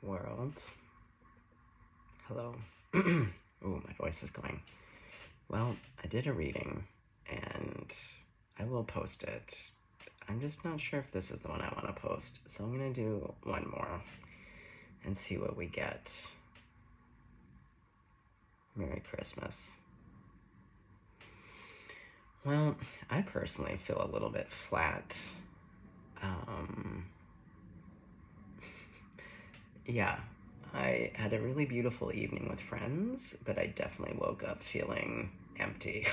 world. Hello. Ooh, my voice is going. Well, I did a reading, and I will post it. I'm just not sure if this is the one I want to post, so I'm going to do one more and see what we get. Merry Christmas. Well, I personally feel a little bit flat. Yeah, I had a really beautiful evening with friends, but I definitely woke up feeling empty.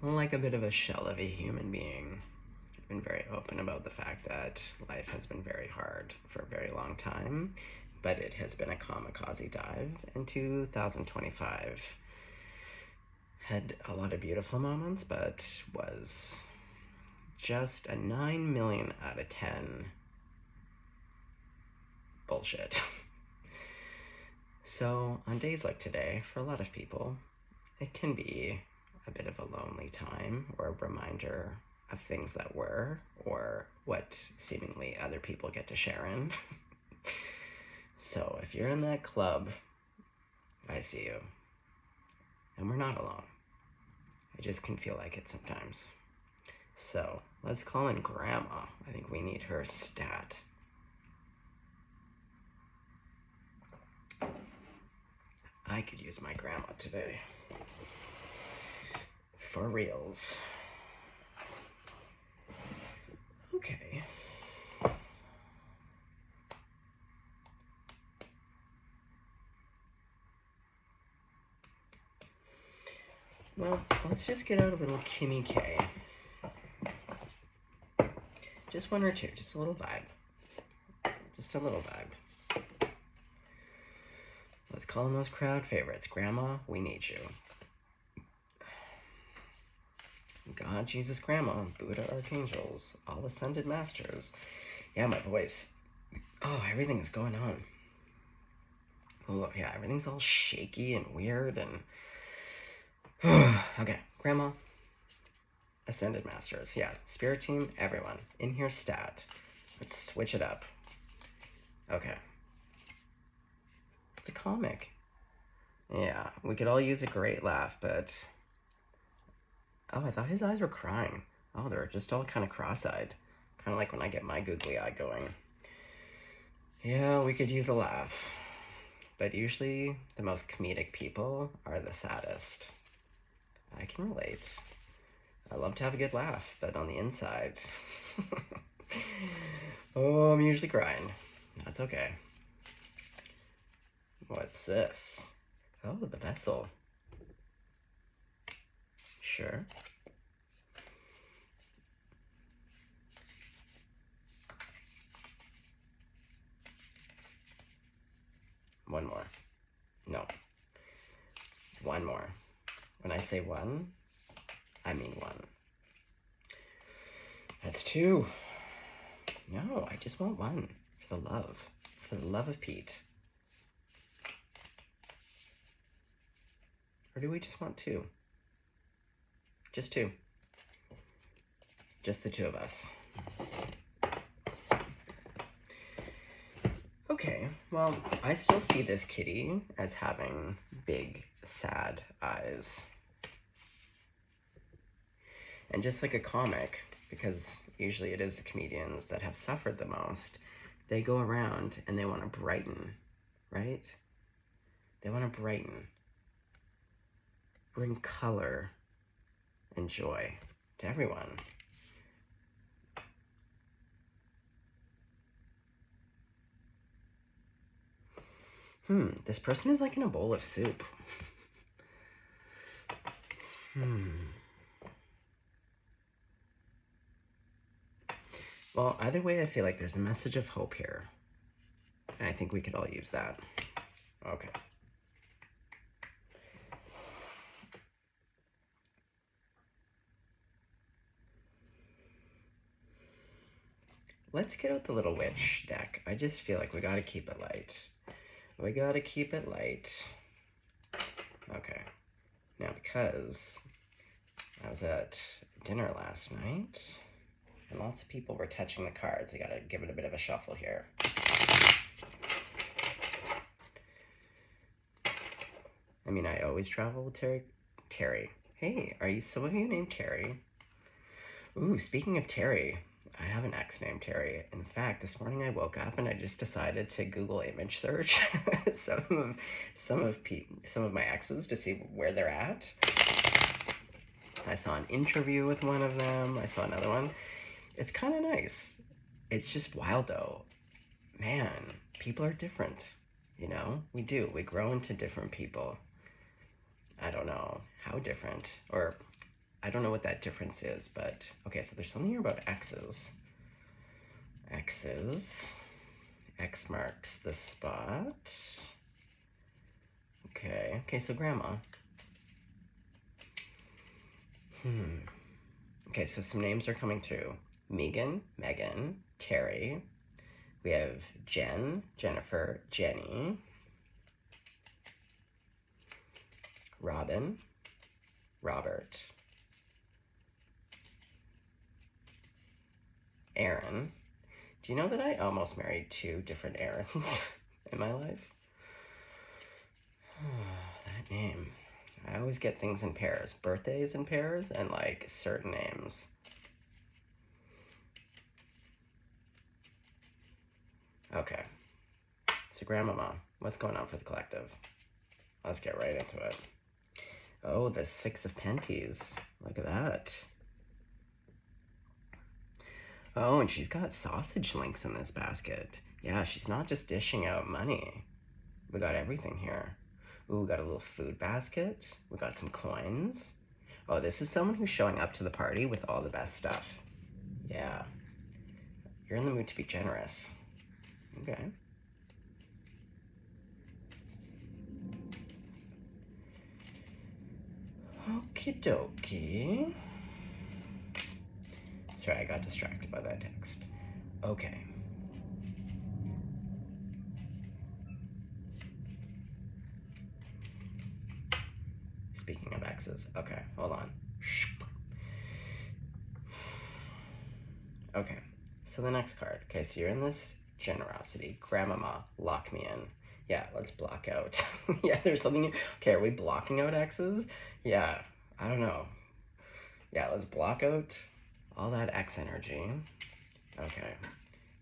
Like a bit of a shell of a human being. I've been very open about the fact that life has been very hard for a very long time, but it has been a kamikaze dive, and 2025 had a lot of beautiful moments, but was just a 9 million out of 10 bullshit. So on days like today, for a lot of people, it can be a bit of a lonely time, or a reminder of things that were, or what seemingly other people get to share in. So if you're in that club, I see you. And we're not alone. I just can feel like it sometimes. So let's call in Grandma. I think we need her stat. I could use my grandma today. For reals. Okay. Well, let's just get out a little Kimmy K. Just one or two, just a little vibe. Just a little vibe. Let's call in those crowd favorites. Grandma, we need you. God, Jesus, Grandma, Buddha, Archangels, all ascended masters. Yeah, my voice. Oh, everything is going on. Oh, yeah, everything's all shaky and weird and... Okay, Grandma, ascended masters. Yeah, spirit team, everyone. In here, stat. Let's switch it up. Okay. The comic. Yeah, we could all use a great laugh, but... Oh, I thought his eyes were crying. Oh, they're just all kind of cross-eyed. Kind of like when I get my googly eye going. Yeah, we could use a laugh. But usually, the most comedic people are the saddest. I can relate. I love to have a good laugh, but on the inside... Oh, I'm usually crying. That's okay. What's this? Oh, the vessel. Sure. One more. No. One more. When I say one, I mean one. That's two. No, I just want one. For the love. For the love of Pete. Or do we just want two? Just two. Just the two of us. Okay, well, I still see this kitty as having big, sad eyes. And just like a comic, because usually it is the comedians that have suffered the most, they go around and they want to brighten, right? They want to brighten. Bring color and joy to everyone. This person is like in a bowl of soup. Well, either way, I feel like there's a message of hope here. And I think we could all use that. Okay. Let's get out the little witch deck. I just feel like we gotta keep it light. We gotta keep it light. Okay. Now, because I was at dinner last night, and lots of people were touching the cards, I gotta give it a bit of a shuffle here. I mean, I always travel with Terry. Terry. Hey, are you some of you named Terry? Ooh, speaking of Terry, I have an ex named Terry. In fact, this morning I woke up and I just decided to Google image search some of my exes to see where they're at. I saw an interview with one of them. I saw another one. It's kind of nice. It's just wild though. Man, people are different. You know, we do. We grow into different people. I don't know how different, or I don't know what that difference is, but okay, so there's something here about X's. X's. X marks the spot. Okay, so grandma. Okay, so some names are coming through. Megan, Megan, Terry. We have Jen, Jennifer, Jenny. Robin, Robert. Aaron. Do you know that I almost married 2 different Aarons in my life? That name. I always get things in pairs. Birthdays in pairs and like certain names. Okay. So grandmama, what's going on for the collective? Let's get right into it. Oh, the 6 of Penties. Look at that. Oh, and she's got sausage links in this basket. Yeah, she's not just dishing out money. We got everything here. Ooh, we got a little food basket. We got some coins. Oh, this is someone who's showing up to the party with all the best stuff. Yeah. You're in the mood to be generous. Okay. Okie dokie. Sorry, I got distracted by that text. Okay. Speaking of X's. Okay, hold on. Okay, so the next card. Okay, so you're in this generosity. Grandmama, lock me in. Yeah, let's block out. Yeah, there's something. Okay, are we blocking out X's? Yeah, I don't know. Yeah, let's block out all that X energy. Okay.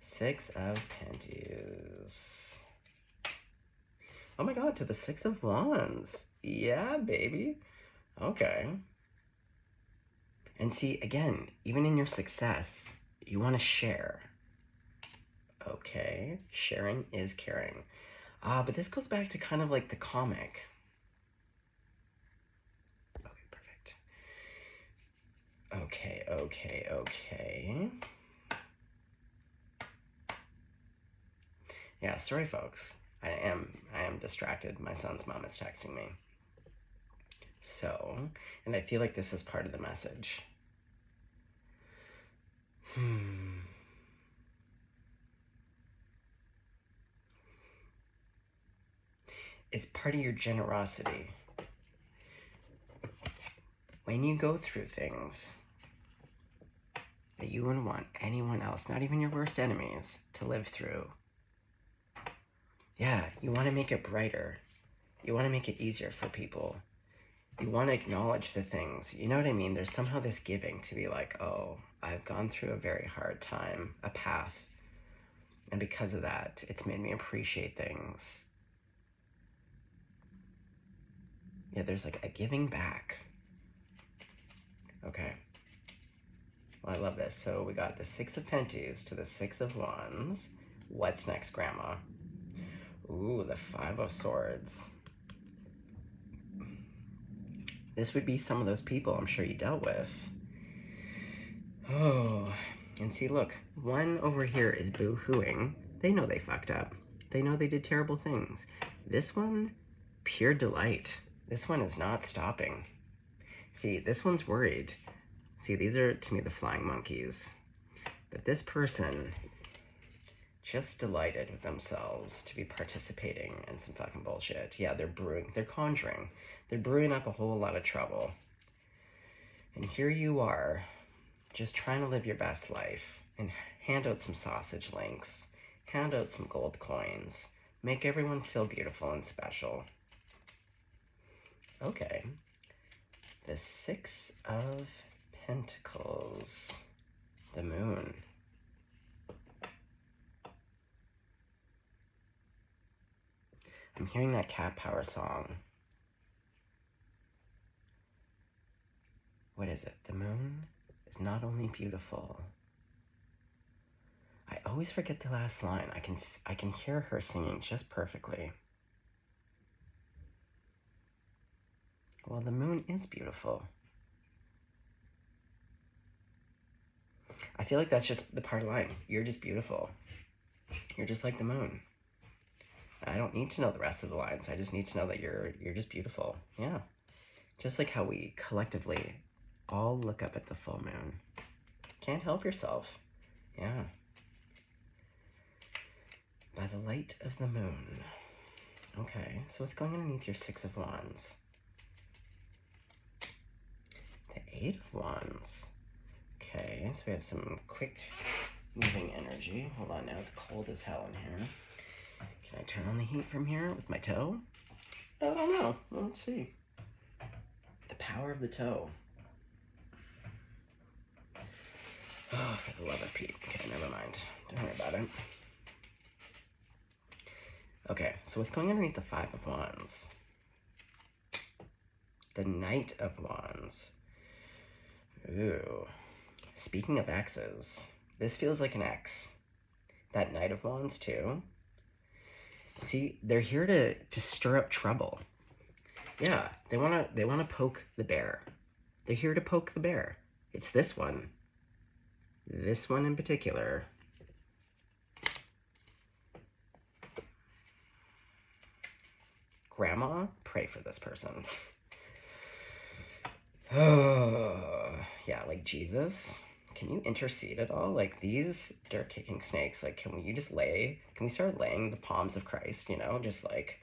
6 of Penties. Oh my god, to the 6 of Wands. Yeah, baby. Okay. And see, again, even in your success, you want to share. Okay, sharing is caring. But this goes back to kind of like the comic. Okay, perfect. Okay. Yeah, sorry folks. I am distracted. My son's mom is texting me. So, and I feel like this is part of the message. It's part of your generosity. When you go through things that you wouldn't want anyone else, not even your worst enemies, to live through, yeah, you want to make it brighter. You want to make it easier for people. You want to acknowledge the things. You know what I mean? There's somehow this giving to be like, oh, I've gone through a very hard time, a path. And because of that, it's made me appreciate things. Yeah, there's like a giving back. Okay. Well, I love this. So we got the 6 of Penties to the 6 of Wands. What's next, Grandma? Ooh, the 5 of Swords. This would be some of those people I'm sure you dealt with. Oh, and see, look, one over here is boo-hooing. They know they fucked up. They know they did terrible things. This one, pure delight. This one is not stopping. See, this one's worried. See, these are, to me, the flying monkeys. But this person just delighted with themselves to be participating in some fucking bullshit. Yeah, they're conjuring. They're brewing up a whole lot of trouble. And here you are, just trying to live your best life and hand out some sausage links, hand out some gold coins, make everyone feel beautiful and special. Okay. The Six of Pentacles. The Moon. I'm hearing that cat power song. What is it? The moon is not only beautiful. I always forget the last line. I can hear her singing just perfectly. Well, the moon is beautiful. I feel like that's just the part of the line. You're just beautiful. You're just like the moon. I don't need to know the rest of the lines. I just need to know that you're just beautiful. Yeah. Just like how we collectively all look up at the full moon. Can't help yourself. Yeah. By the light of the moon. Okay, so what's going underneath your Six of Wands? The Eight of Wands. Okay, so we have some quick moving energy. Hold on now, it's cold as hell in here. Can I turn on the heat from here with my toe? I don't know. Well, let's see. The power of the toe. Oh, for the love of Pete. Okay, never mind. Don't worry about it. Okay, so what's going underneath the Five of Wands? The Knight of Wands. Ooh. Speaking of exes, this feels like an ex. That Knight of Wands too. See, they're here to stir up trouble. Yeah, they wanna poke the bear. They're here to poke the bear. It's this one. This one in particular. Grandma, pray for this person. Oh, yeah, like Jesus. Can you intercede at all? Like these dirt-kicking snakes, like can we start laying the palms of Christ, you know? Just like,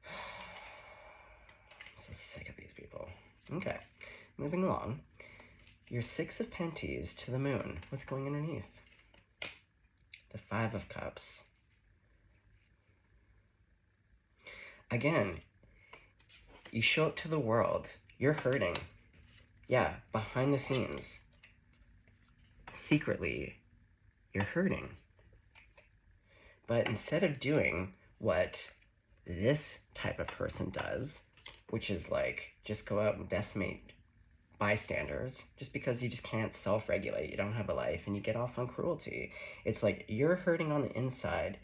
I'm so sick of these people. Okay, moving along. Your Six of Penties to the moon. What's going underneath? The Five of Cups. Again, you show up to the world. You're hurting. Yeah, behind the scenes. Secretly, you're hurting. But instead of doing what this type of person does, which is like just go out and decimate bystanders just because you just can't self-regulate, you don't have a life, and you get off on cruelty. It's like you're hurting on the inside,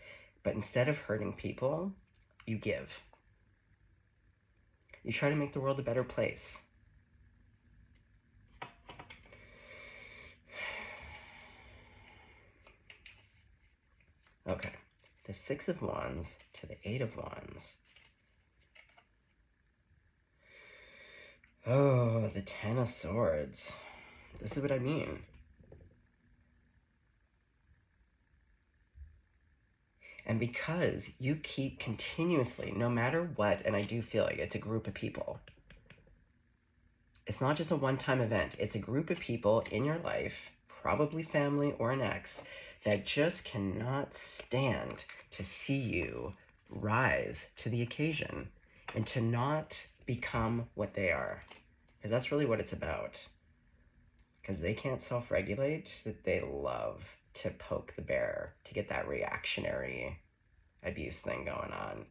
but instead of hurting people, you give. You try to make the world a better place. Okay, the Six of Wands to the Eight of Wands. Oh, the Ten of Swords. This is what I mean. And because you keep continuously, no matter what, and I do feel like it's a group of people. It's not just a one-time event. It's a group of people in your life, probably family or an ex, that just cannot stand to see you rise to the occasion and to not become what they are. Because that's really what it's about. Because they can't self-regulate, that they love to poke the bear, to get that reactionary abuse thing going on,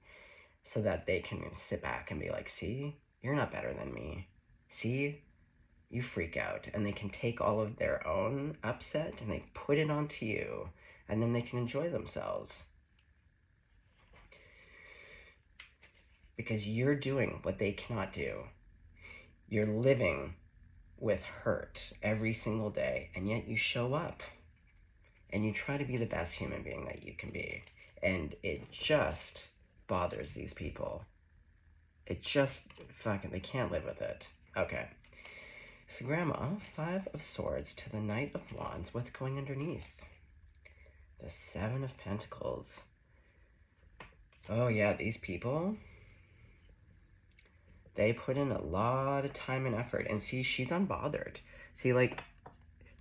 so that they can sit back and be like, see, you're not better than me. See, you freak out. And they can take all of their own upset and they put it onto you, and then they can enjoy themselves. Because you're doing what they cannot do. You're living with hurt every single day, and yet you show up and you try to be the best human being that you can be. And it just bothers these people. It just they can't live with it. Okay. So Grandma, Five of Swords to the Knight of Wands. What's going underneath? The Seven of Pentacles. Oh yeah, these people, they put in a lot of time and effort. And see, she's unbothered. See, like,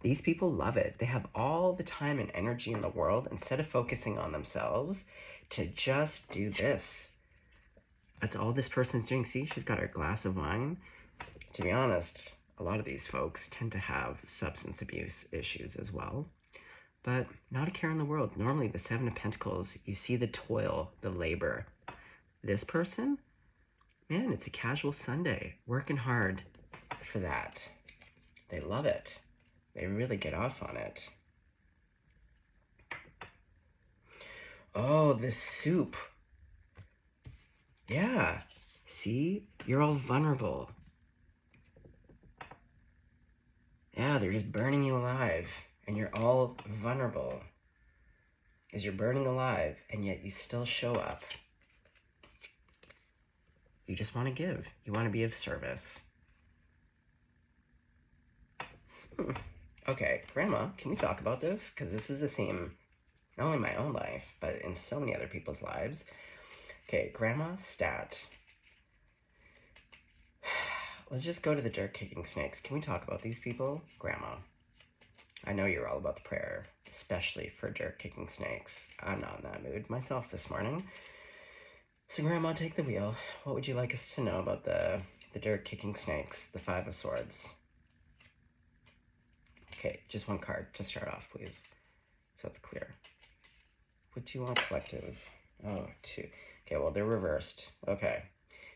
these people love it. They have all the time and energy in the world, instead of focusing on themselves, to just do this. That's all this person's doing. See, she's got her glass of wine. To be honest, a lot of these folks tend to have substance abuse issues as well. But not a care in the world. Normally, the Seven of Pentacles, you see the toil, the labor. This person, man, it's a casual Sunday, working hard for that. They love it. They really get off on it. Oh, the soup. Yeah. See? You're all vulnerable. Yeah, they're just burning you alive. And you're all vulnerable. Because you're burning alive, and yet you still show up. You just want to give. You want to be of service. Okay, Grandma, can we talk about this? Because this is a theme, not only in my own life, but in so many other people's lives. Okay, Grandma stat. Let's just go to the dirt kicking snakes. Can we talk about these people? Grandma, I know you're all about the prayer, especially for dirt kicking snakes. I'm not in that mood myself this morning. So Grandma, take the wheel. What would you like us to know about the dirt kicking snakes, the Five of Swords? Okay, just one card to start off, please, so it's clear. What do you want, collective? Oh, two. Okay, well, they're reversed. Okay,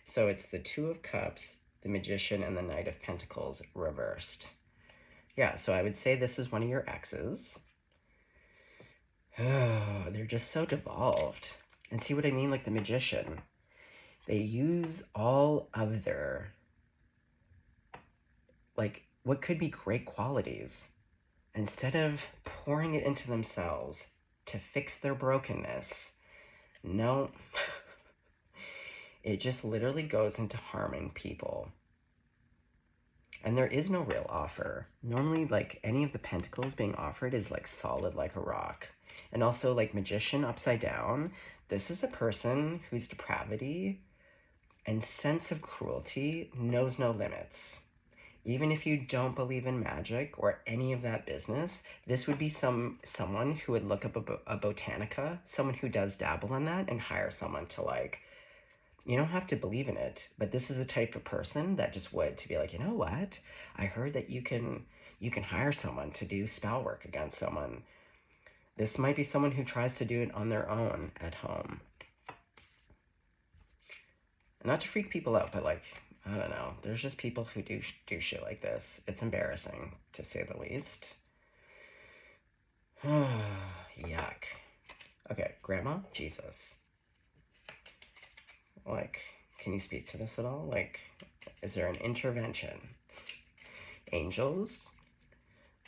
so it's the Two of Cups, the Magician, and the Knight of Pentacles reversed. Yeah, so I would say this is one of your exes. Oh, they're just so devolved. And see what I mean? Like the Magician. They use all of their, like, what could be great qualities. Instead of pouring it into themselves to fix their brokenness, no, it just literally goes into harming people. And there is no real offer. Normally, like, any of the pentacles being offered is, like, solid like a rock. And also, like, Magician upside down, this is a person whose depravity and sense of cruelty knows no limits. Even if you don't believe in magic or any of that business, this would be someone who would look up a botanica, someone who does dabble in that, and hire someone to, like, you don't have to believe in it, but this is the type of person that just would, to be like, you know what? I heard that you can hire someone to do spell work against someone. This might be someone who tries to do it on their own at home. Not to freak people out, but, like, I don't know. There's just people who do shit like this. It's embarrassing, to say the least. Yuck. Okay, Grandma, Jesus. Like, can you speak to this at all? Like, is there an intervention? Angels?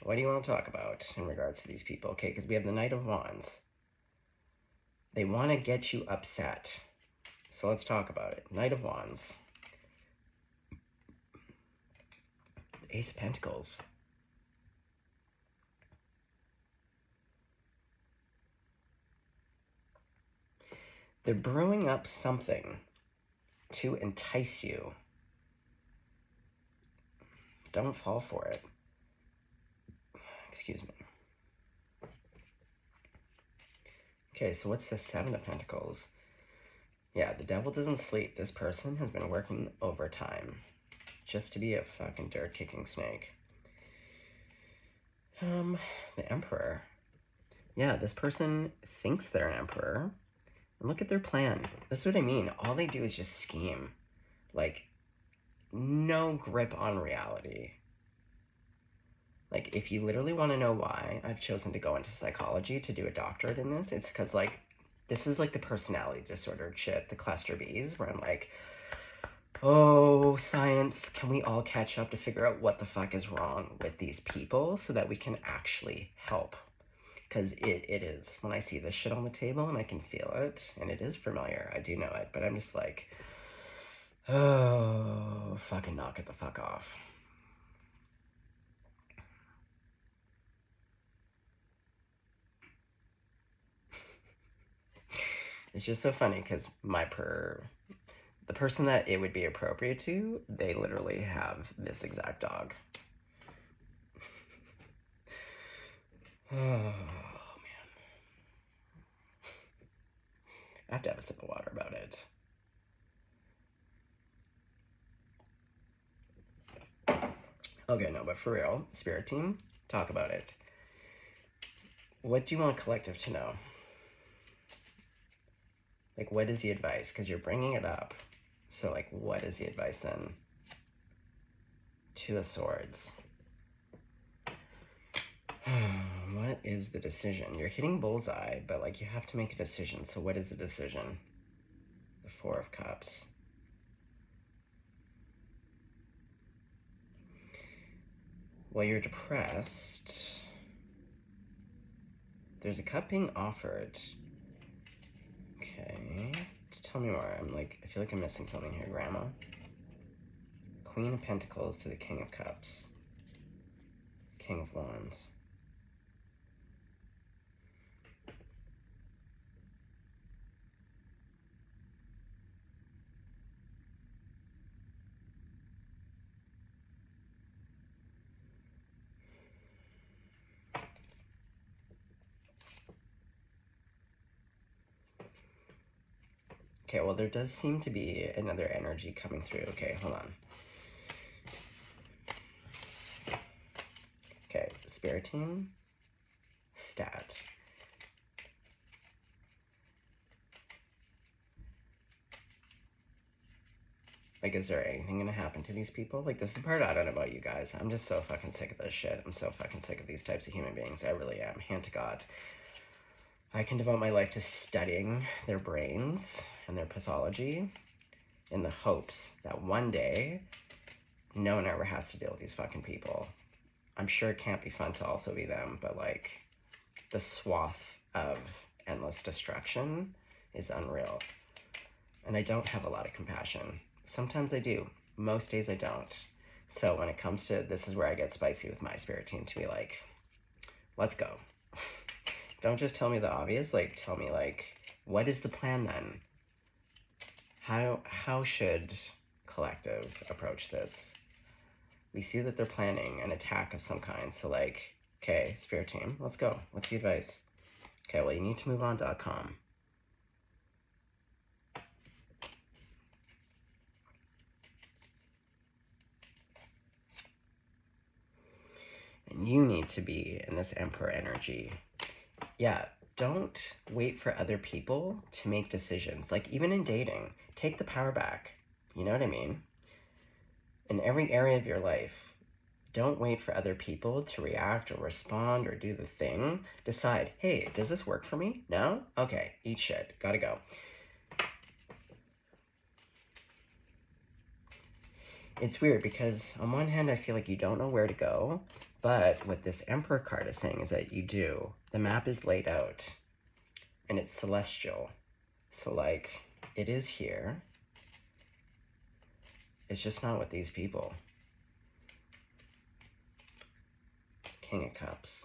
What do you want to talk about in regards to these people? Okay, because we have the Knight of Wands. They want to get you upset. So let's talk about it. Knight of Wands. Ace of Pentacles. They're brewing up something to entice you. Don't fall for it. Excuse me. Okay, so what's the Seven of Pentacles? Yeah, the devil doesn't sleep. This person has been working overtime just to be a fucking dirt-kicking snake. The Emperor. Yeah, this person thinks they're an emperor. And look at their plan. This is what I mean. All they do is just scheme. Like, no grip on reality. Like, if you literally want to know why I've chosen to go into psychology to do a doctorate in this, it's because, like, this is like the personality disorder shit, the cluster Bs, where I'm like, oh, science, can we all catch up to figure out what the fuck is wrong with these people so that we can actually help? Because it is. When I see this shit on the table and I can feel it, and it is familiar, I do know it, but I'm just like, oh, fucking knock it the fuck off. It's just so funny because the person that it would be appropriate to, they literally have this exact dog. Oh, man. I have to have a sip of water about it. Okay, no, but for real, spirit team, talk about it. What do you want collective to know? Like, what is the advice? Because you're bringing it up. So, like, what is the advice then? Two of Swords. What is the decision? You're hitting bullseye, but, like, you have to make a decision. So what is the decision? The Four of Cups. Well, you're depressed. There's a cup being offered. Okay. Tell me more. I feel like I'm missing something here, Grandma. Queen of Pentacles to the King of Cups. King of Wands. Okay, well, there does seem to be another energy coming through. Okay, hold on. Okay, Spirit Team. Stat. Like, is there anything gonna happen to these people? Like, this is the part I don't know about you guys. I'm just so fucking sick of this shit. I'm so fucking sick of these types of human beings. I really am. Hand to God. I can devote my life to studying their brains and their pathology in the hopes that one day no one ever has to deal with these fucking people. I'm sure it can't be fun to also be them, but like the swath of endless destruction is unreal. And I don't have a lot of compassion. Sometimes I do. Most days I don't. So when it comes to this is where I get spicy with my spirit team to be like, let's go. Don't just tell me the obvious, like tell me like, what is the plan then? How should collective approach this? We see that they're planning an attack of some kind. So like, okay, spirit team, let's go. What's the advice? Okay, well, you need to move on.com. And you need to be in this Emperor energy. Yeah, don't wait for other people to make decisions. Like, even in dating, take the power back. You know what I mean? In every area of your life, don't wait for other people to react or respond or do the thing. Decide, hey, does this work for me? No? Okay, eat shit. Gotta go. It's weird because on one hand, I feel like you don't know where to go, but what this Emperor card is saying is that you do. The map is laid out and it's celestial. So like, it is here. It's just not with these people. King of Cups.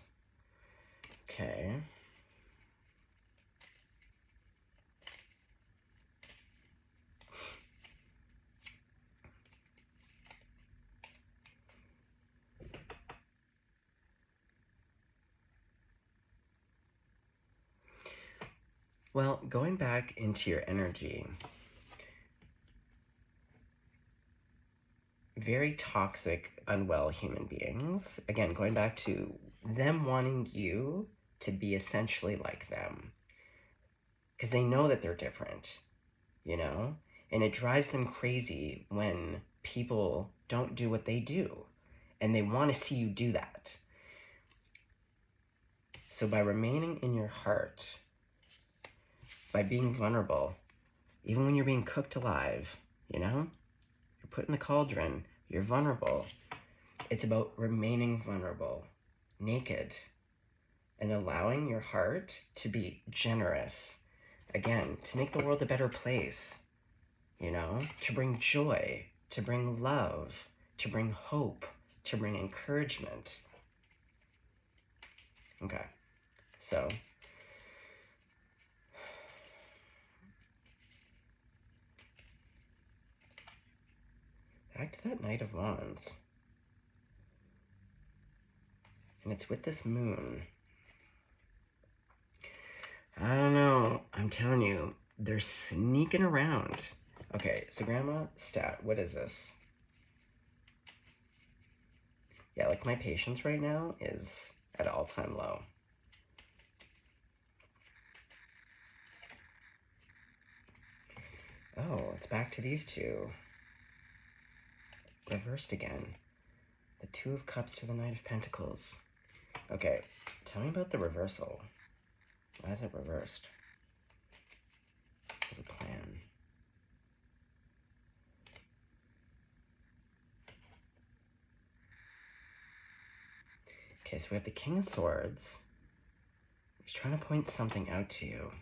Okay. Well, going back into your energy, very toxic, unwell human beings. Again, going back to them wanting you to be essentially like them. Because they know that they're different, you know? And it drives them crazy when people don't do what they do. And they want to see you do that. So by remaining in your heart, by being vulnerable, even when you're being cooked alive, you know? You're put in the cauldron, you're vulnerable. It's about remaining vulnerable, naked, and allowing your heart to be generous. Again, to make the world a better place, you know? To bring joy, to bring love, to bring hope, to bring encouragement. Okay, so back to that Knight of Wands. And it's with this moon. I don't know. I'm telling you, they're sneaking around. Okay, so Grandma, stat, what is this? Yeah, like my patience right now is at all-time low. Oh, it's back to these two. Reversed again. The Two of Cups to the Knight of Pentacles. Okay, tell me about the reversal. Why is it reversed? There's a plan. Okay, so we have the King of Swords. He's trying to point something out to you.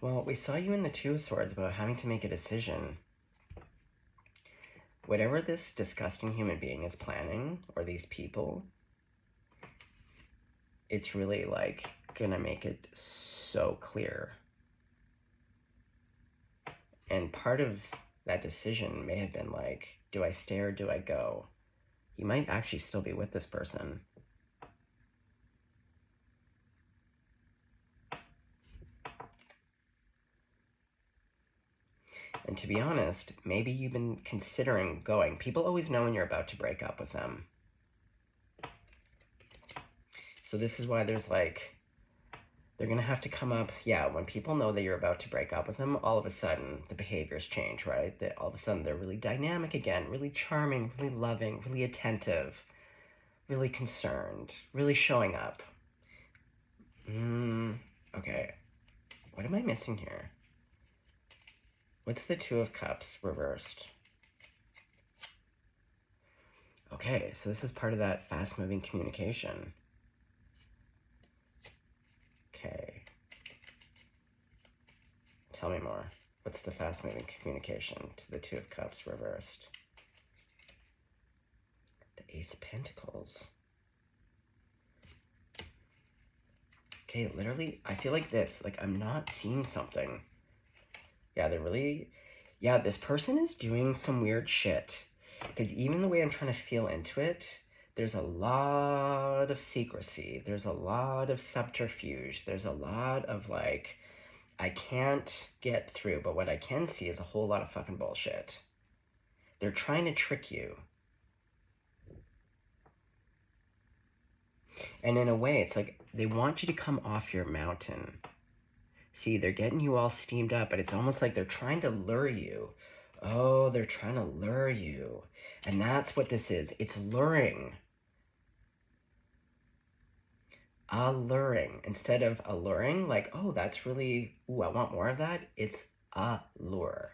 Well, we saw you in the Two of Swords about having to make a decision. Whatever this disgusting human being is planning, or these people, it's really like gonna make it so clear. And part of that decision may have been like, do I stay or do I go? You might actually still be with this person. And to be honest, maybe you've been considering going. People always know when you're about to break up with them. So this is why there's like, they're gonna have to come up, yeah, when people know that you're about to break up with them, all of a sudden the behaviors change, right? That all of a sudden they're really dynamic again, really charming, really loving, really attentive, really concerned, really showing up. Okay, what am I missing here? What's the Two of Cups reversed? Okay, so this is part of that fast-moving communication. Okay. Tell me more. What's the fast-moving communication to the Two of Cups reversed? The Ace of Pentacles. Okay, literally, I feel like this. Like, I'm not seeing something. Yeah, they're really... Yeah, this person is doing some weird shit. Because even the way I'm trying to feel into it, there's a lot of secrecy. There's a lot of subterfuge. There's a lot of, like, I can't get through, but what I can see is a whole lot of fucking bullshit. They're trying to trick you. And in a way, it's like they want you to come off your mountain. See, they're getting you all steamed up, but it's almost like they're trying to lure you. Oh, they're trying to lure you. And that's what this is. It's luring. Alluring. Instead of alluring, like, oh, that's really, ooh, I want more of that. It's a lure.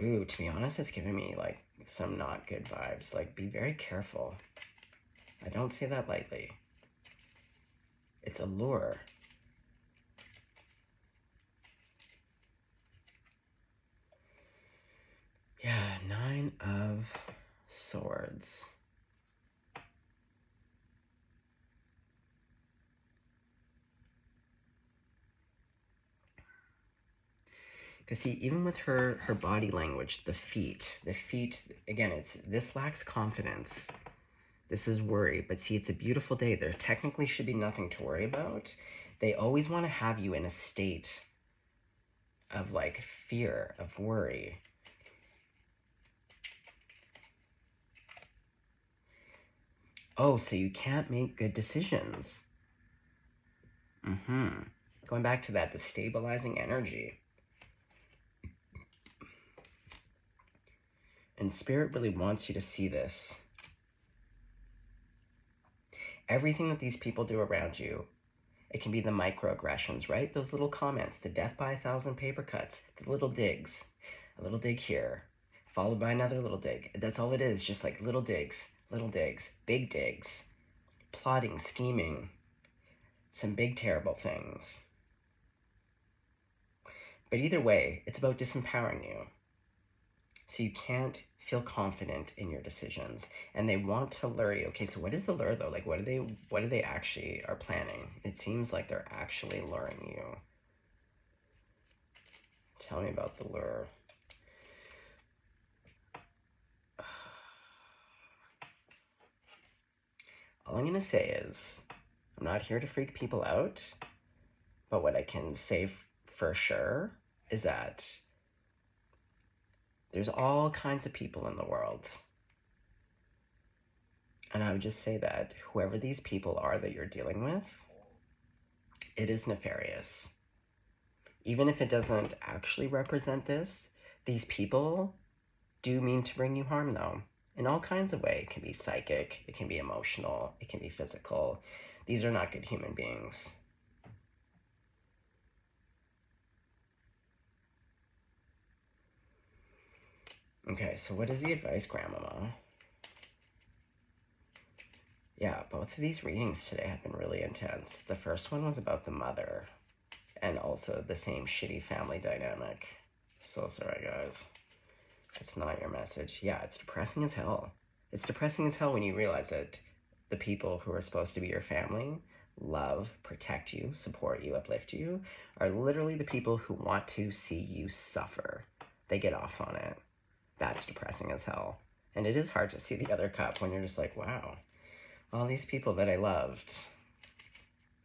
Ooh, to be honest, it's giving me, like, some not good vibes. Like, be very careful. I don't say that lightly. It's a lure. Yeah, Nine of Swords. Because see, even with her body language, the feet, again, this lacks confidence. This is worry, but see, it's a beautiful day. There technically should be nothing to worry about. They always want to have you in a state of like fear, of worry. Oh, so you can't make good decisions. Going back to that destabilizing energy. And Spirit really wants you to see this. Everything that these people do around you, it can be the microaggressions, right? Those little comments, the death by 1,000 paper cuts, the little digs. A little dig here, followed by another little dig. That's all it is, just like little digs, big digs. Plotting, scheming, some big terrible things. But either way, it's about disempowering you. So you can't feel confident in your decisions. And they want to lure you. Okay, so what is the lure though? Like what do they actually are planning? It seems like they're actually luring you. Tell me about the lure. All I'm gonna say is, I'm not here to freak people out, but what I can say for sure is that There's all kinds of people in the world. And I would just say that whoever these people are that you're dealing with, it is nefarious. Even if it doesn't actually represent this, these people do mean to bring you harm, though, in all kinds of ways. It can be psychic, it can be emotional, it can be physical. These are not good human beings. Okay, so what is the advice, Grandmama? Yeah, both of these readings today have been really intense. The first one was about the mother, and also the same shitty family dynamic. So sorry, guys. It's not your message. Yeah, it's depressing as hell. It's depressing as hell when you realize that the people who are supposed to be your family, love, protect you, support you, uplift you, are literally the people who want to see you suffer. They get off on it. That's depressing as hell. And it is hard to see the other cup when you're just like, wow, all these people that I loved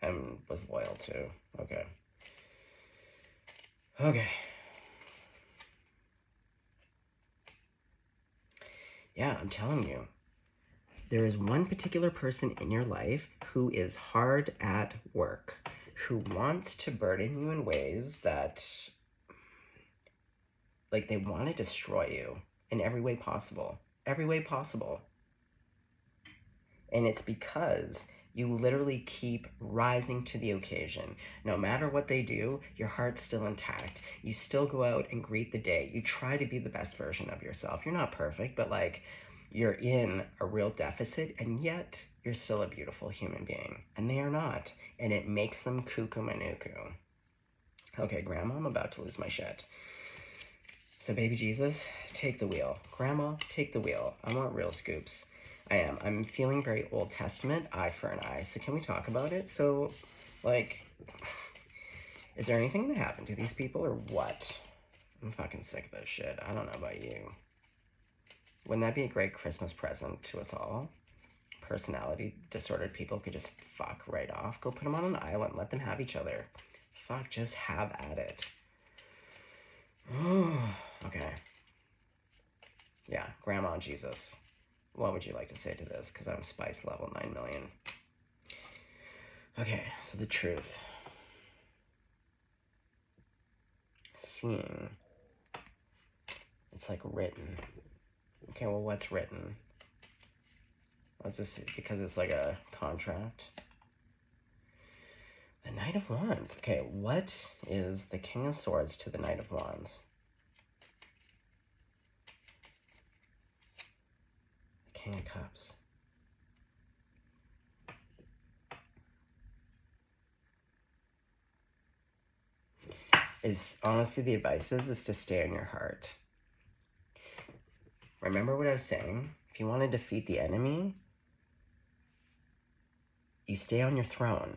and was loyal to. Okay. Okay. Yeah, I'm telling you. There is one particular person in your life who is hard at work, who wants to burden you in ways that, like, they want to destroy you in every way possible. Every way possible. And it's because you literally keep rising to the occasion. No matter what they do, your heart's still intact. You still go out and greet the day. You try to be the best version of yourself. You're not perfect, but like, you're in a real deficit, and yet you're still a beautiful human being. And they are not. And it makes them cuckoo manuku. Okay, Grandma, I'm about to lose my shit. So baby Jesus, take the wheel. Grandma, take the wheel. I want real scoops. I am. I'm feeling very Old Testament, eye for an eye. So can we talk about it? So, like, is there anything that happened to these people or what? I'm fucking sick of this shit. I don't know about you. Wouldn't that be a great Christmas present to us all? Personality disordered people could just fuck right off. Go put them on an island. Let them have each other. Fuck, just have at it. Okay. Yeah, Grandma Jesus. What would you like to say to this? Because I'm spice level 9 million. Okay, so the truth. Seeing. It's like written. Okay, well, what's written? What's this? Because it's like a contract. The Knight of Wands. Okay, what is the King of Swords to the Knight of Wands? The King of Cups. Is honestly the advice is to stay on your heart. Remember what I was saying? If you want to defeat the enemy, you stay on your throne.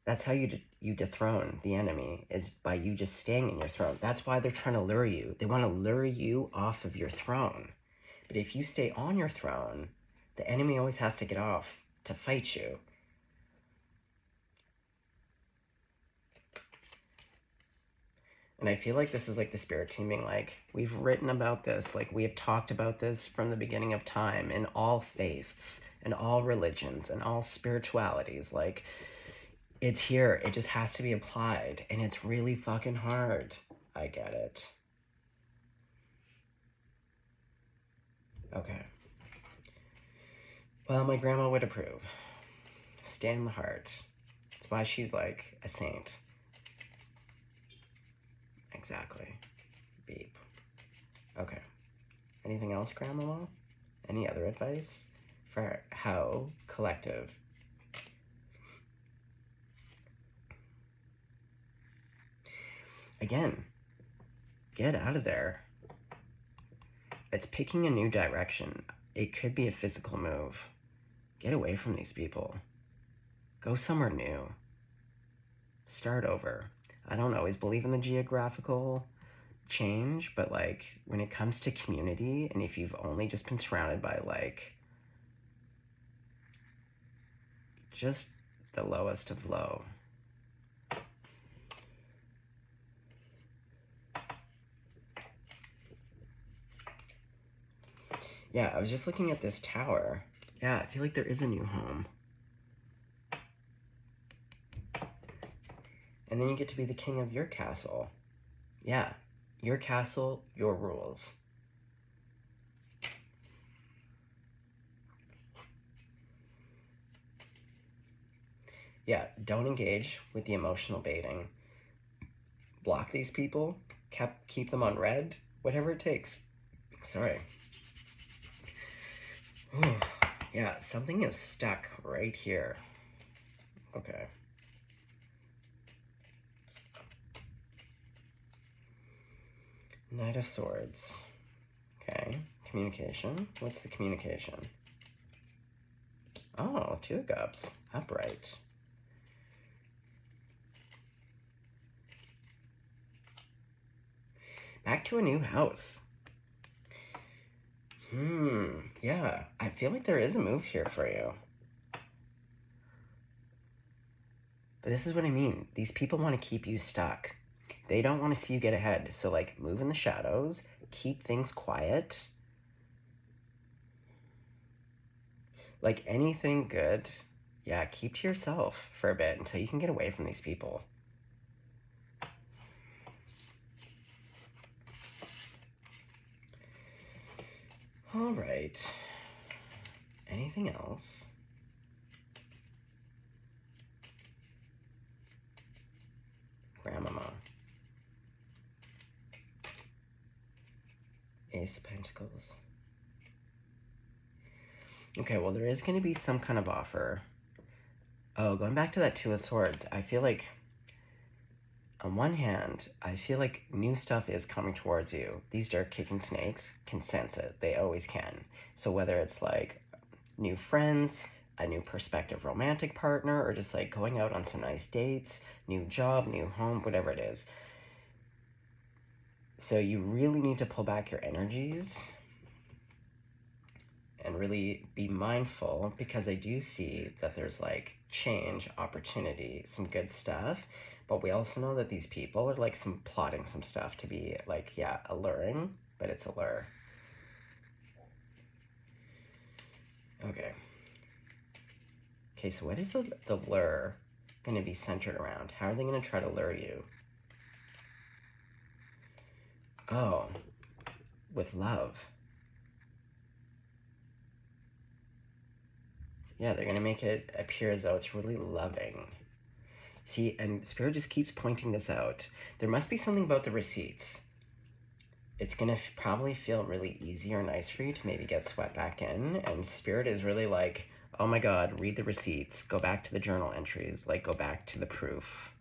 That's how you dethrone the enemy, is by you just staying in your throne. That's why they're trying to lure you. They want to lure you off of your throne. But if you stay on your throne, the enemy always has to get off to fight you. And I feel like this is like the spirit team being like, we've written about this, like we have talked about this from the beginning of time in all faiths and all religions and all spiritualities. Like, it's here. It just has to be applied. And it's really fucking hard. I get it. Okay. Well, my grandma would approve. Stay in the heart. That's why she's like a saint. Exactly. Beep. Okay. Anything else, Grandma? Any other advice for how collective? Again, get out of there. It's picking a new direction. It could be a physical move. Get away from these people. Go somewhere new. Start over. I don't always believe in the geographical change, but like when it comes to community, and if you've only just been surrounded by like just the lowest of low, Yeah, I was just looking at this tower. Yeah, I feel like there is a new home. And then you get to be the king of your castle. Yeah, your castle, your rules. Yeah, don't engage with the emotional baiting. Block these people, keep them on red, whatever it takes. Sorry. Yeah, something is stuck right here. Okay. Knight of Swords. Okay. Communication. What's the communication? Oh, Two of Cups. Upright. Back to a new house. Yeah. I feel like there is a move here for you. But this is what I mean. These people want to keep you stuck. They don't want to see you get ahead. So, like, move in the shadows, keep things quiet. Like, anything good, yeah, keep to yourself for a bit until you can get away from these people. All right. Anything else? Grandmama. Ace of Pentacles. Okay, well, there is going to be some kind of offer. Oh, going back to that Two of Swords, I feel like, on one hand, I feel like new stuff is coming towards you. These dirt-kicking snakes can sense it. They always can. So whether it's like new friends, a new prospective romantic partner, or just like going out on some nice dates, new job, new home, whatever it is. So you really need to pull back your energies and really be mindful, because I do see that there's like change, opportunity, some good stuff, but we also know that these people are like plotting some stuff to be like, yeah, alluring, but it's a lure. Okay. Okay, so what is the lure going to be centered around? How are they going to try to lure you? Oh, with love. Yeah, they're going to make it appear as though it's really loving. See, and Spirit just keeps pointing this out. There must be something about the receipts. It's going to probably feel really easy or nice for you to maybe get swept back in. And Spirit is really like, oh my God, read the receipts. Go back to the journal entries. Like, go back to the proof,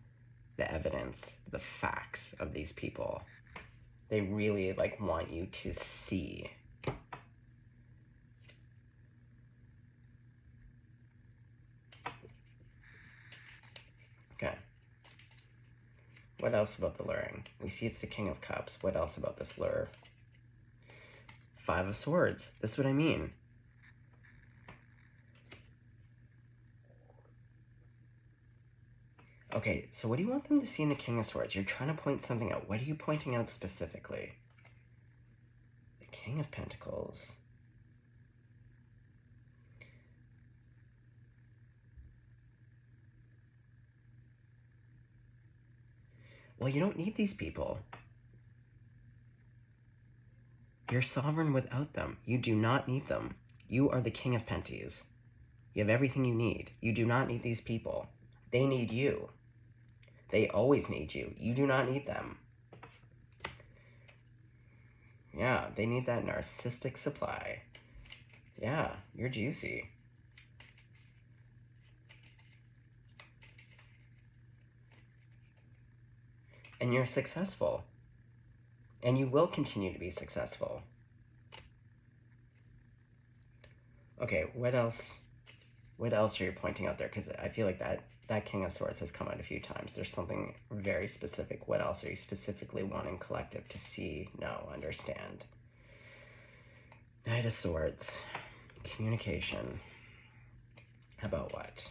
the evidence, the facts of these people. They really like want you to see. Okay. What else about the luring? We see it's the King of Cups. What else about this lure? Five of Swords. This is what I mean. Okay, so what do you want them to see in the King of Swords? You're trying to point something out. What are you pointing out specifically? The King of Pentacles. Well, you don't need these people. You're sovereign without them. You do not need them. You are the King of Penties. You have everything you need. You do not need these people. They need you. They always need you. You do not need them. Yeah, they need that narcissistic supply. Yeah, you're juicy. And you're successful. And you will continue to be successful. Okay, what else? What else are you pointing out there? Because I feel like that King of Swords has come out a few times. There's something very specific. What else are you specifically wanting collective to see, know, understand? Knight of Swords. Communication. About what?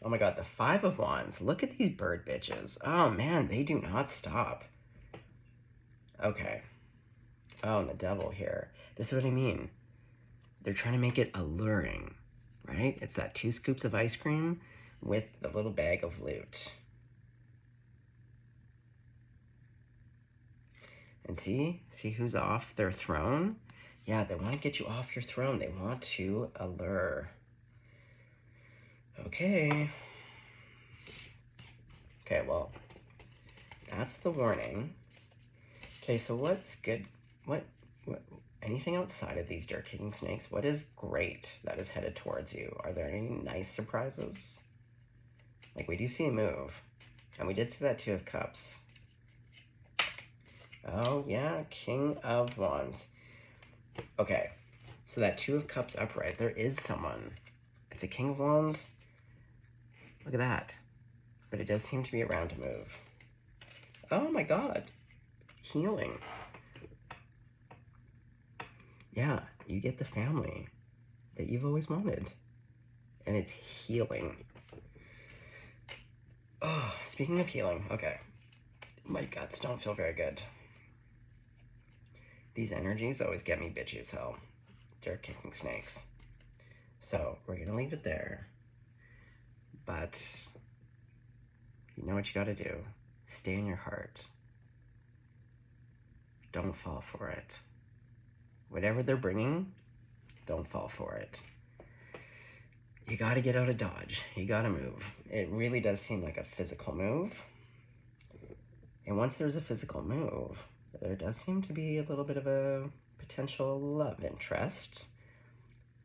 Oh my God, the Five of Wands. Look at these bird bitches. Oh man, they do not stop. Okay. Oh, and the devil here. This is what I mean. They're trying to make it alluring, right? It's that 2 scoops of ice cream with the little bag of loot. And see who's off their throne? Yeah, they want to get you off your throne. They want to allure. Okay. Okay, well, that's the warning. Okay, so what's good? What anything outside of these dirt kicking snakes? What is great that is headed towards you? Are there any nice surprises? Like, we do see a move. And we did see that 2 of Cups. Oh, yeah, King of Wands. Okay, so that 2 of Cups upright, there is someone. It's a King of Wands. Look at that. But it does seem to be around to move. Oh my god. Healing. Yeah, you get the family that you've always wanted. And it's healing. Oh, speaking of healing, okay. My guts don't feel very good. These energies always get me bitchy as hell. Dirt kicking snakes. So we're gonna leave it there. But you know what you gotta do. Stay in your heart. Don't fall for it. Whatever they're bringing, don't fall for it. You gotta get out of Dodge. You gotta move. It really does seem like a physical move. And once there's a physical move, there does seem to be a little bit of a potential love interest.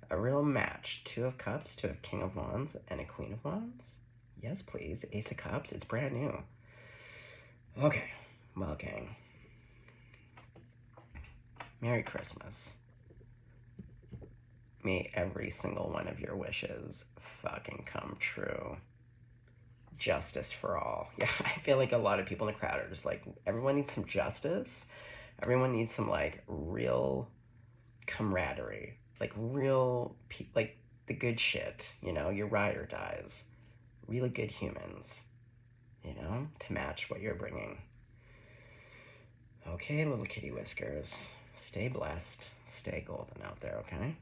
A real match. 2 of Cups, 2 of King of Wands, and a Queen of Wands. Yes, please. Ace of Cups. It's brand new. Okay. Well, gang. Merry Christmas. May every single one of your wishes fucking come true. Justice for all. Yeah, I feel like a lot of people in the crowd are just like, everyone needs some justice. Everyone needs some, like, real camaraderie. Like, real, like, the good shit, you know? Your ride or dies. Really good humans, you know? To match what you're bringing. Okay, little kitty whiskers. Stay blessed. Stay golden out there, okay?